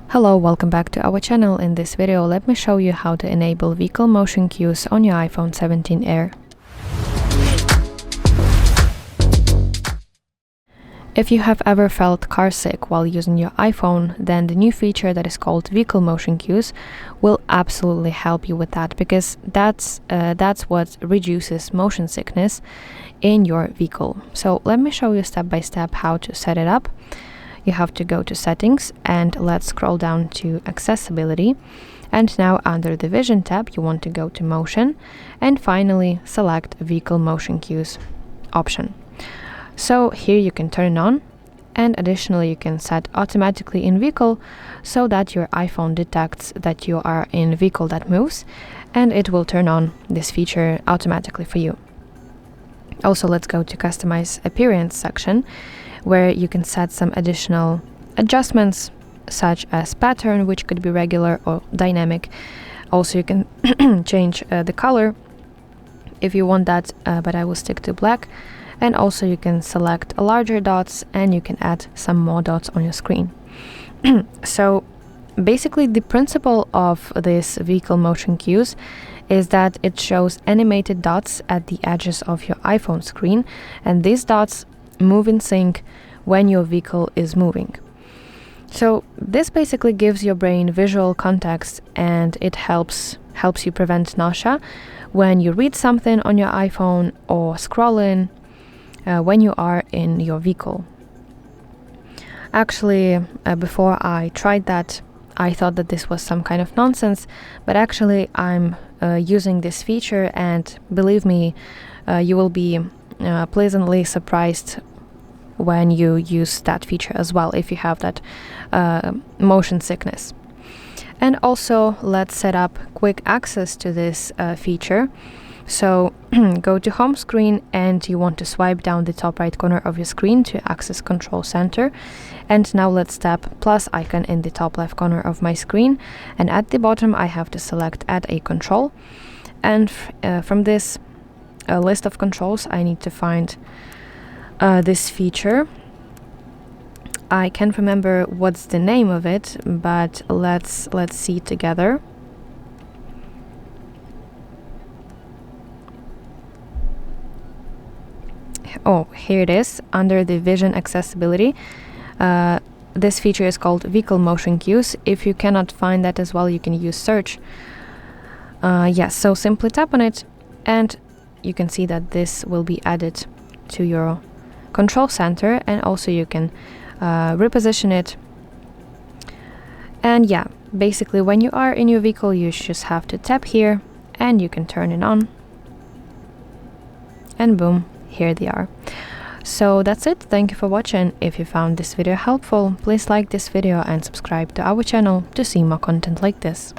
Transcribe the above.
Hello, welcome back to our channel. In this video, let me show you how to enable vehicle motion cues on your iPhone 17 Air. If you have ever felt car sick while using your iPhone, then the new feature that is called vehicle motion cues will absolutely help you with that, because that's what reduces motion sickness in your vehicle. So let me show you step by step how to set it up. You have to go to settings and let's scroll down to accessibility, and now under the vision tab you want to go to motion and finally select vehicle motion cues option. So here you can turn it on, and additionally you can set automatically in vehicle so that your iPhone detects that you are in a vehicle that moves and it will turn on this feature automatically for you. Also, let's go to customize appearance section, where you can set some additional adjustments such as pattern, which could be regular or dynamic. Also, you can change the color if you want that, but I will stick to black. And also you can select larger dots and you can add some more dots on your screen. So basically the principle of this vehicle motion cues is that it shows animated dots at the edges of your iPhone screen, and these dots move in sync when your vehicle is moving. So this basically gives your brain visual context, and it helps you prevent nausea when you read something on your iPhone or scrolling when you are in your vehicle. Actually, before I tried that, I thought that this was some kind of nonsense, but actually I'm using this feature, and believe me, you will be pleasantly surprised when you use that feature as well, if you have that motion sickness. And also let's set up quick access to this feature. So go to home screen and you want to swipe down the top right corner of your screen to access control center. And now let's tap plus icon in the top left corner of my screen, and at the bottom I have to select add a control, and from this list of controls I need to find this feature. I can't remember what's the name of it, but let's see together. Oh, here it is, under the vision accessibility. This feature is called vehicle motion cues. If you cannot find that as well, you can use search. Yes, so simply tap on it and you can see that this will be added to your control center, and also you can reposition it. And yeah, basically when you are in your vehicle you just have to tap here and you can turn it on, and boom, here they are. So that's it. Thank you for watching. If you found this video helpful, please like this video and subscribe to our channel to see more content like this.